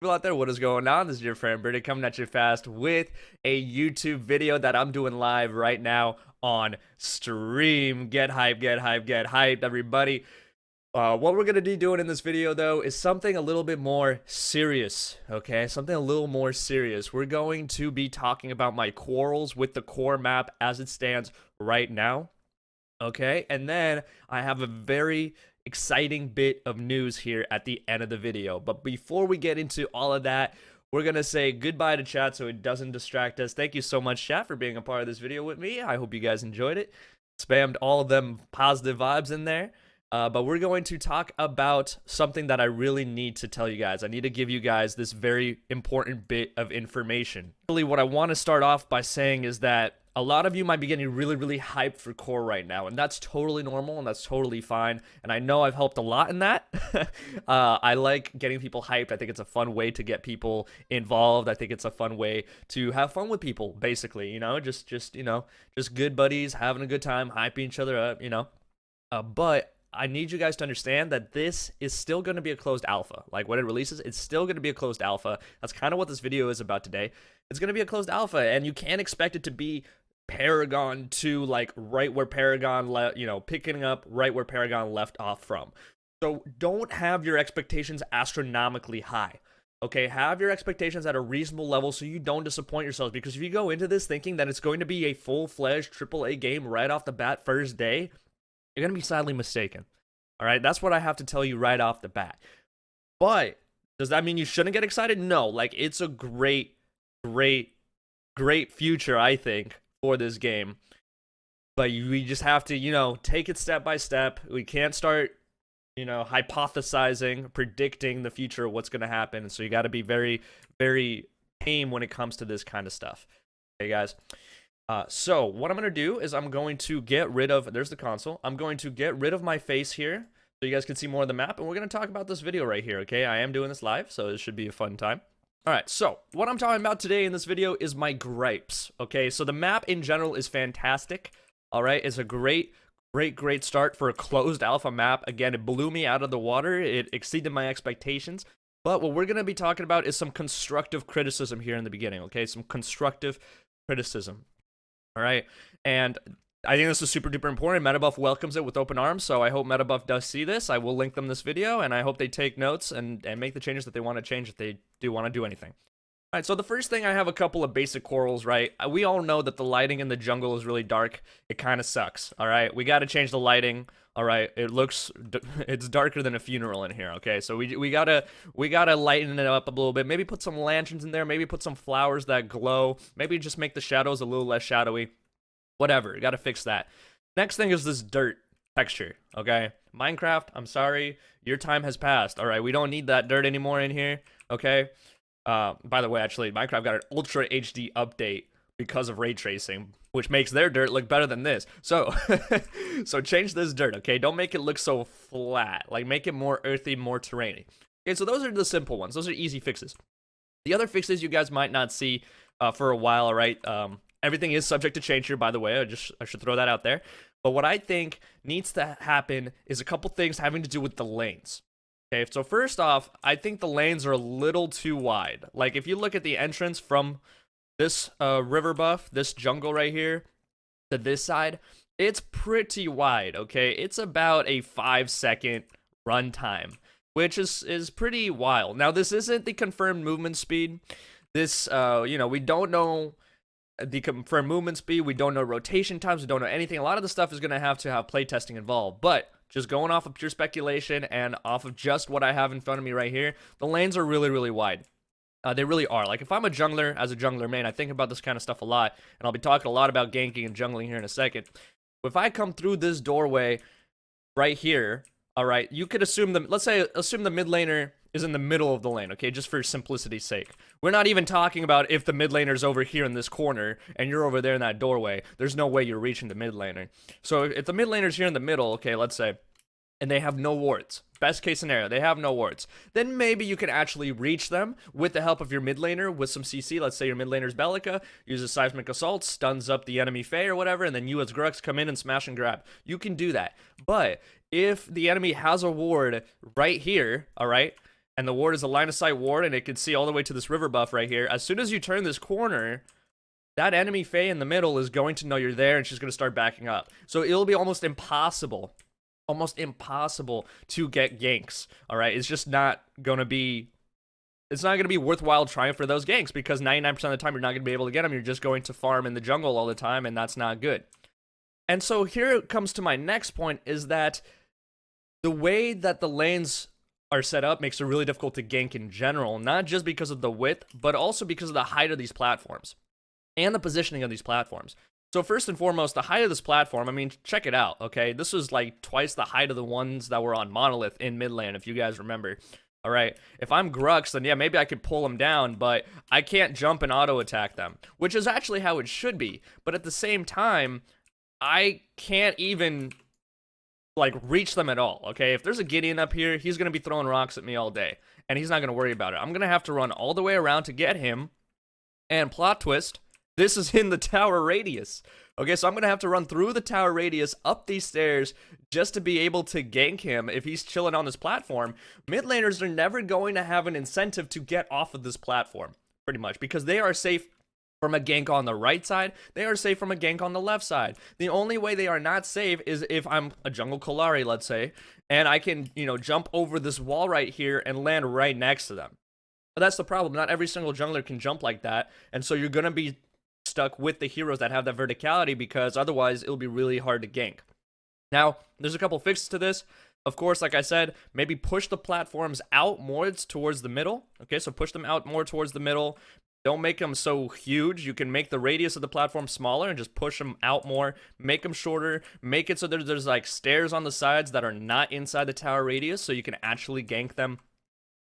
People out there, what is going on? This is your friend Britik coming at you fast with a YouTube video that I'm doing live right now on stream. Get hype, get hype, get hyped, everybody. What we're gonna be doing in this video though is something a little bit more serious, okay? Something a little more serious. We're going to be talking about my quarrels with the core map as it stands right now, okay? And then I have a very exciting bit of news here at the end of the video. But before we get into all of that, we're going to say goodbye to chat so it doesn't distract us. Thank you so much, chat, for being a part of this video with me. I hope you guys enjoyed it. Spammed all of them positive vibes in there. But we're going to talk about something that I really need to tell you guys. I need to give you guys this very important bit of information. Really, what I want to start off by saying is that a lot of you might be getting really hyped for core right now, and that's totally normal and that's totally fine. And I know I've helped a lot in that. I like getting people hyped. I think it's a fun way to get people involved. I think it's a fun way to have fun with people, basically, you know, just good buddies having a good time, hyping each other up, you know. But I need you guys to understand that this is still going to be a closed alpha. Like when it releases, it's still going to be a closed alpha. That's kind of what this video is about today. It's going to be a closed alpha, and you can't expect it to be Paragon 2, like right where Paragon picking up right where Paragon left off from. So don't have your expectations astronomically high. Okay, have your expectations at a reasonable level so you don't disappoint yourselves, because if you go into this thinking that it's going to be a full-fledged AAA game right off the bat first day, you're going to be sadly mistaken. All right, that's what I have to tell you right off the bat. But does that mean you shouldn't get excited? No, like it's a great future, I think, for this game. But we just have to, take it step by step. We can't start, hypothesizing, predicting the future of what's going to happen. So you got to be very tame when it comes to this kind of stuff. Okay, guys. So what I'm going to do is I'm going to get rid of, there's the console. I'm going to get rid of my face here so you guys can see more of the map. And we're going to talk about this video right here, okay? I am doing this live, so it should be a fun time. All right, so what I'm talking about today in this video is my gripes, okay? So the map in general is fantastic, all right? It's a great start for a closed alpha map. Again, it blew me out of the water. It exceeded my expectations. But what we're going to be talking about is some constructive criticism here in the beginning, okay? Some constructive criticism. All right, and I think this is super duper important. MetaBuff welcomes it with open arms, so I hope MetaBuff does see this. I will link them this video, and I hope they take notes and make the changes that they want to change if they do want to do anything. All right, so the first thing, I have a couple of basic quarrels, right? We all know that the lighting in the jungle is really dark. It kind of sucks, all right? We got to change the lighting, all right? It's darker than a funeral in here, okay? So we gotta lighten it up a little bit. Maybe put some lanterns in there. Maybe put some flowers that glow. Maybe just make the shadows a little less shadowy. Whatever, you gotta fix that. Next thing is this dirt texture, okay? Minecraft, I'm sorry, your time has passed, all right? We don't need that dirt anymore in here, okay? By the way, actually, Minecraft got an Ultra HD update because of ray tracing, which makes their dirt look better than this. So, so change this dirt, okay? Don't make it look so flat. Like, make it more earthy, more terrainy. Okay, so those are the simple ones. Those are easy fixes. The other fixes you guys might not see for a while, all right? Everything is subject to change here, by the way. I should throw that out there. But what I think needs to happen is a couple things having to do with the lanes. Okay, so first off, I think the lanes are a little too wide. Like, if you look at the entrance from this river buff, this jungle right here, to this side, it's pretty wide, okay? It's about a 5-second run time, which is pretty wild. Now, this isn't the confirmed movement speed. This, we don't know the confirmed movement speed. We don't know rotation times. We don't know anything. A lot of the stuff is going to have playtesting involved, but just going off of pure speculation and off of just what I have in front of me right here, the lanes are really wide. They really are. Like, if I'm a jungler, as a jungler main, I think about this kind of stuff a lot, and I'll be talking a lot about ganking and jungling here in a second. If I come through this doorway right here, all right, you could assume assume the mid laner is in the middle of the lane, okay, just for simplicity's sake. We're not even talking about if the mid laner's over here in this corner and you're over there in that doorway. There's no way you're reaching the mid laner. So if the mid laner's here in the middle, okay, let's say, and they have no wards, best case scenario, they have no wards, then maybe you can actually reach them with the help of your mid laner with some CC. Let's say your mid laner's Bellica, uses Seismic Assault, stuns up the enemy Fae or whatever, and then you as Grux come in and smash and grab. You can do that. But if the enemy has a ward right here, all right, and the ward is a line of sight ward, and it can see all the way to this river buff right here. As soon as you turn this corner, that enemy Fae in the middle is going to know you're there, and she's going to start backing up. So it'll be almost impossible to get ganks. All right, it's just not going to be. It's not going to be worthwhile trying for those ganks, because 99% of the time you're not going to be able to get them. You're just going to farm in the jungle all the time, and that's not good. And so here it comes to my next point, is that the way that the lanes are set up makes it really difficult to gank in general, not just because of the width, but also because of the height of these platforms and the positioning of these platforms. So first and foremost, the height of this platform, I mean, check it out, okay? This was like twice the height of the ones that were on Monolith in mid lane, if you guys remember. All right, if I'm Grux, then yeah, maybe I could pull them down, but I can't jump and auto attack them, which is actually how it should be. But at the same time, I can't even like reach them at all, okay? If there's a Gideon up here, he's going to be throwing rocks at me all day, and he's not going to worry about it. I'm going to have to run all the way around to get him, and plot twist, this is in the tower radius. Okay, so I'm going to have to run through the tower radius, up these stairs, just to be able to gank him if he's chilling on this platform. Mid laners are never going to have an incentive to get off of this platform, pretty much, because they are safe from a gank on the right side. They are safe from a gank on the left side. The only way they are not safe is if I'm a jungle Kallari, let's say, and I can, you know, jump over this wall right here and land right next to them. But that's the problem. Not every single jungler can jump like that, and so you're going to be stuck with the heroes that have that verticality, because otherwise it'll be really hard to gank. Now, there's a couple fixes to this. Of course, like I said, maybe push the platforms out more towards the middle. Okay, so push them out more towards the middle. Don't make them so huge. You can make the radius of the platform smaller and just push them out more. Make them shorter. Make it so there's like stairs on the sides that are not inside the tower radius, so you can actually gank them.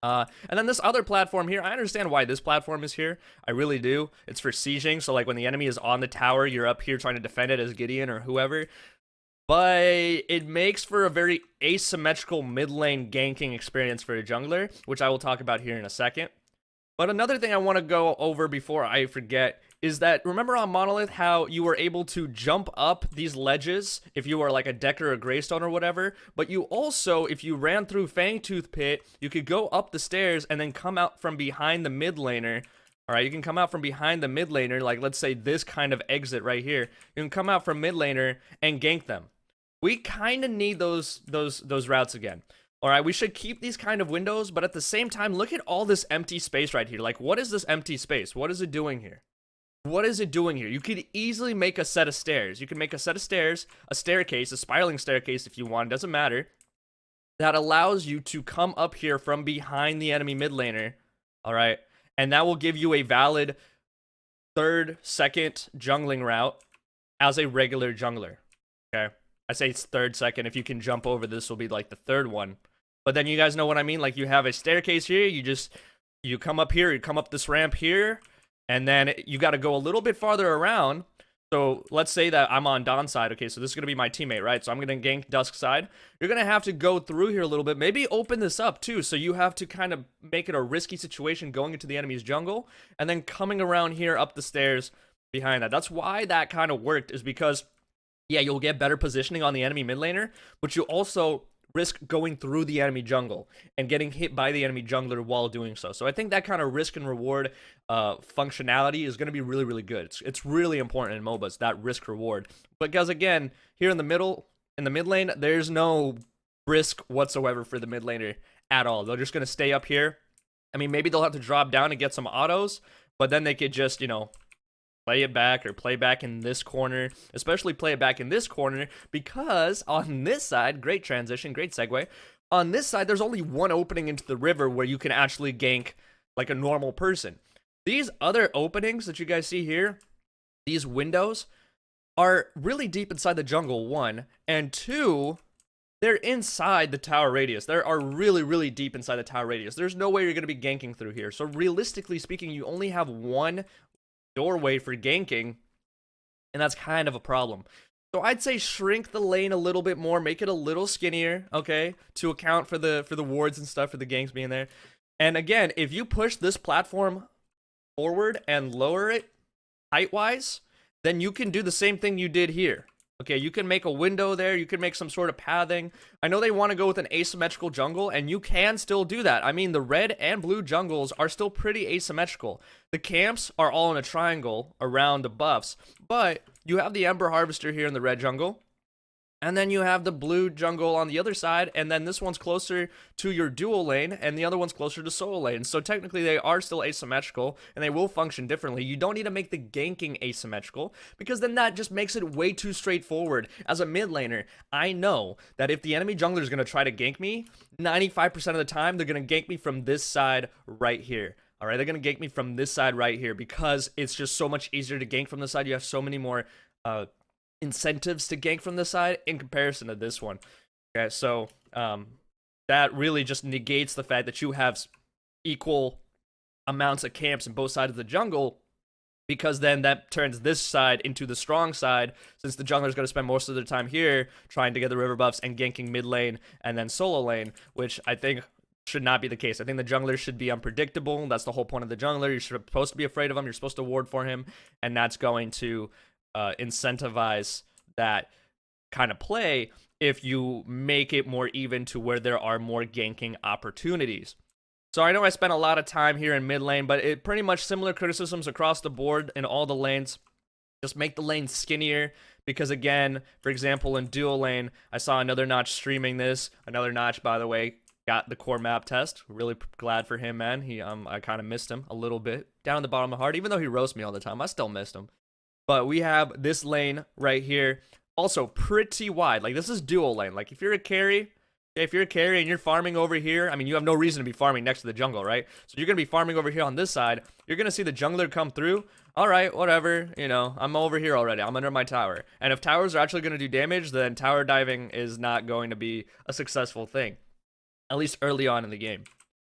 And then this other platform here, I understand why this platform is here. I really do. It's for sieging, so like when the enemy is on the tower, you're up here trying to defend it as Gideon or whoever. But it makes for a very asymmetrical mid lane ganking experience for a jungler, which I will talk about here in a second. But another thing I want to go over before I forget is that, remember on Monolith how you were able to jump up these ledges if you were like a Decker or a Greystone or whatever, but you also, if you ran through Fangtooth Pit, you could go up the stairs and then come out from behind the mid laner. Alright, you can come out from behind the mid laner, like let's say this kind of exit right here. You can come out from mid laner and gank them. We kind of need those routes again. Alright, we should keep these kind of windows, but at the same time, look at all this empty space right here. Like, what is this empty space? What is it doing here? What is it doing here? You could easily make a set of stairs. You can make a set of stairs, a staircase, a spiraling staircase if you want, doesn't matter, that allows you to come up here from behind the enemy mid laner, alright? And that will give you a valid third, second jungling route as a regular jungler, okay? I say it's third, second. If you can jump over, this will be like the third one. But then you guys know what I mean? Like, you have a staircase here, you come up here, you come up this ramp here, and then you got to go a little bit farther around. So let's say that I'm on Dawn's side. Okay, so this is going to be my teammate, right? So I'm going to gank Dusk's side. You're going to have to go through here a little bit. Maybe open this up too. So you have to kind of make it a risky situation going into the enemy's jungle and then coming around here up the stairs behind that. That's why that kind of worked, is because, yeah, you'll get better positioning on the enemy mid laner, but you also risk going through the enemy jungle and getting hit by the enemy jungler while doing so. So I think that kind of risk and reward functionality is going to be really, really good. It's really important in MOBAs, that risk reward. Because again, here in the middle, in the mid lane, there's no risk whatsoever for the mid laner at all. They're just going to stay up here. I mean, maybe they'll have to drop down and get some autos, but then they could just, you know, play it back or play back in this corner, especially play it back in this corner, because on this side, great transition, great segue, on this side, there's only one opening into the river where you can actually gank like a normal person. These other openings that you guys see here, these windows, are really deep inside the jungle, one, and two, they're inside the tower radius. They are really, really deep inside the tower radius. There's no way you're going to be ganking through here. So realistically speaking, you only have one doorway for ganking, and that's kind of a problem. So I'd say shrink the lane a little bit more, make it a little skinnier, okay, to account for the wards and stuff, for the ganks being there. And again, if you push this platform forward and lower it height wise, then you can do the same thing you did here. Okay, you can make a window there. You can make some sort of pathing. I know they want to go with an asymmetrical jungle, and you can still do that. I mean, the red and blue jungles are still pretty asymmetrical. The camps are all in a triangle around the buffs, but you have the Ember Harvester here in the red jungle. And then you have the blue jungle on the other side, and then this one's closer to your dual lane, and the other one's closer to solo lane. So technically they are still asymmetrical, and they will function differently. You don't need to make the ganking asymmetrical, because then that just makes it way too straightforward. As a mid laner, I know that if the enemy jungler is going to try to gank me, 95% of the time, they're going to gank me from this side right here. All right, they're going to gank me from this side right here, because it's just so much easier to gank from this side. You have so many more incentives to gank from this side in comparison to this one. Okay, so that really just negates the fact that you have equal amounts of camps in both sides of the jungle, because then that turns this side into the strong side, since the jungler is going to spend most of their time here trying to get the river buffs and ganking mid lane and then solo lane, which I think should not be the case. I think the jungler should be unpredictable. That's the whole point of the jungler. You're supposed to be afraid of him. You're supposed to ward for him, and that's going to incentivize that kind of play if you make it more even to where there are more ganking opportunities. So I know I spent a lot of time here in mid lane, but it pretty much similar criticisms across the board in all the lanes. Just make the lane skinnier, because again, for example, in dual lane, I saw another Notch streaming this. Another Notch, by the way, got the core map test. Really glad for him, man. I kind of missed him a little bit down in the bottom of my heart, even though he roasts me all the time. I still missed him. But we have this lane right here, also pretty wide. Like, this is dual lane. Like, if you're a carry and you're farming over here, I mean, you have no reason to be farming next to the jungle, right? So you're going to be farming over here on this side. You're going to see the jungler come through. All right, whatever. You know, I'm over here already. I'm under my tower. And if towers are actually going to do damage, then tower diving is not going to be a successful thing, at least early on in the game.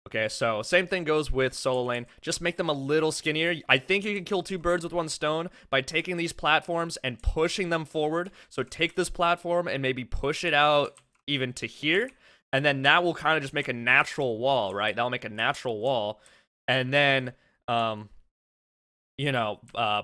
Okay, so same thing goes with solo lane. Just make them a little skinnier. I think you can kill two birds with one stone by taking these platforms and pushing them forward. So take this platform and maybe push it out even to here. And then that will kind of just make a natural wall, right? That'll make a natural wall. And then,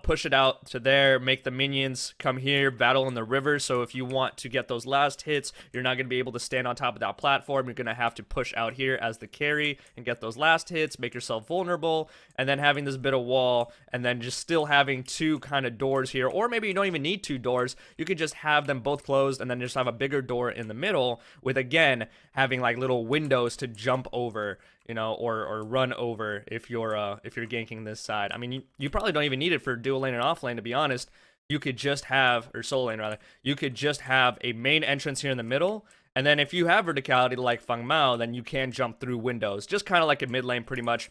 push it out to there, make the minions come here, battle in the river. So if you want to get those last hits, you're not going to be able to stand on top of that platform. You're going to have to push out here as the carry and get those last hits, make yourself vulnerable, and then having this bit of wall, and then just still having two kind of doors here. Or maybe you don't even need two doors. You could just have them both closed and then just have a bigger door in the middle with, again, having like little windows to jump over, or run over if you're ganking this side. I mean, you probably don't even need it for dual lane and off lane, to be honest. You could just have, or solo lane rather, you could just have a main entrance here in the middle, and then if you have verticality like Feng Mao, then you can jump through windows, just kind of like in mid lane pretty much.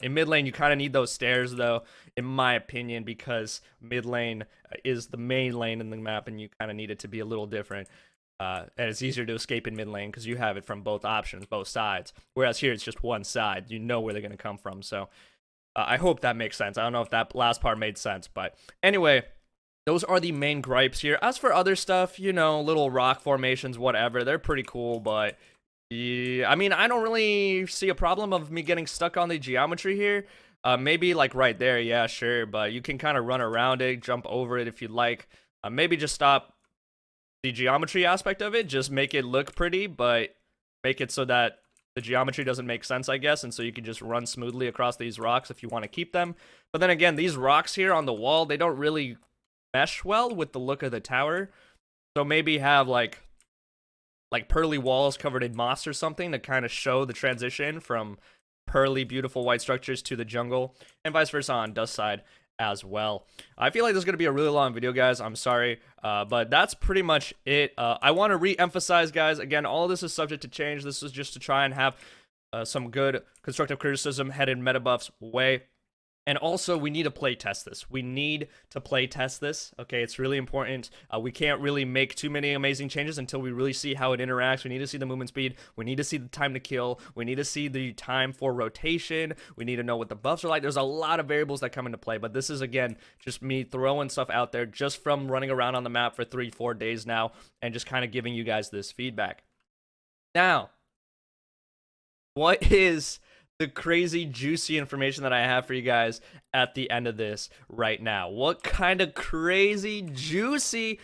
In mid lane, you kind of need those stairs, though, in my opinion, because mid lane is the main lane in the map, and you kind of need it to be a little different. And it's easier to escape in mid lane because you have it from both options, both sides. Whereas here, it's just one side. You know where they're going to come from. So I hope that makes sense. I don't know if that last part made sense. But anyway, those are the main gripes here. As for other stuff, little rock formations, whatever, they're pretty cool. But yeah, I mean, I don't really see a problem of me getting stuck on the geometry here. Maybe like right there, yeah, sure. But you can kind of run around it, jump over it if you'd like. Maybe just stop the geometry aspect of it, just make it look pretty, but make it so that the geometry doesn't make sense, I guess, and so you can just run smoothly across these rocks if you want to keep them. But then again, these rocks here on the wall, they don't really mesh well with the look of the tower. So maybe have like pearly walls covered in moss or something to kind of show the transition from pearly, beautiful white structures to the jungle, and vice versa on dust side as well. I feel like this is going to be a really long video, guys. I'm sorry, but that's pretty much it. I want to re-emphasize, guys, again, all of this is subject to change. This is just to try and have some good constructive criticism headed meta buffs way. And also, we need to play test this. We need to play test this. Okay, it's really important. We can't really make too many amazing changes until we really see how it interacts. We need to see the movement speed. We need to see the time to kill. We need to see the time for rotation. We need to know what the buffs are like. There's a lot of variables that come into play, but this is, again, just me throwing stuff out there just from running around on the map for 3-4 days now and just kind of giving you guys this feedback. Now, what is the crazy juicy information that I have for you guys at the end of this right now? What kind of crazy juicy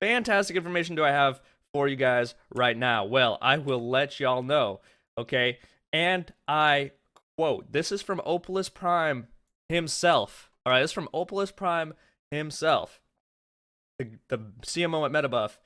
fantastic information do I have for you guys right now? Well, I will let y'all know, okay? And I quote, this is from Opalus Prime himself. All right, this is from Opalus Prime himself, the CMO at MetaBuff.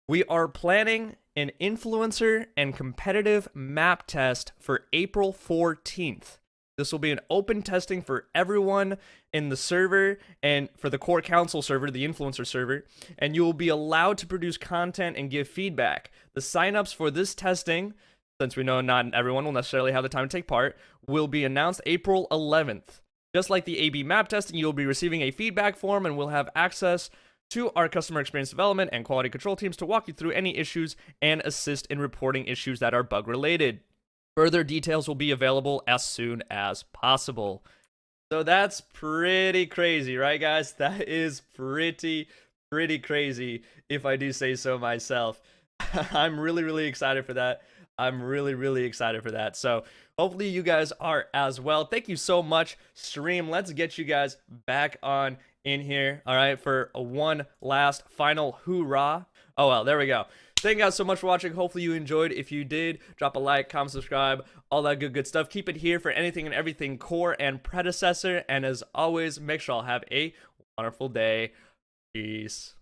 We are planning an influencer and competitive map test for April 14th. This will be an open testing for everyone in the server and for the core council server, the influencer server, and you will be allowed to produce content and give feedback. The signups for this testing, since we know not everyone will necessarily have the time to take part, will be announced April 11th. Just like the AB map testing, you'll be receiving a feedback form and will have access to our customer experience development and quality control teams to walk you through any issues and assist in reporting issues that are bug related. Further details will be available as soon as possible. So that's pretty crazy, right, guys? That is pretty crazy, if I do say so myself. I'm really excited for that. I'm really excited for that. So hopefully you guys are as well. Thank you so much, stream. Let's get you guys back on in here, all right, for a one last final hoorah. Oh, well, there we go. Thank you guys so much for watching. Hopefully you enjoyed. If you did, drop a like, comment, subscribe, all that good stuff. Keep it here for anything and everything core and predecessor. And as always, make sure I'll have a wonderful day. Peace.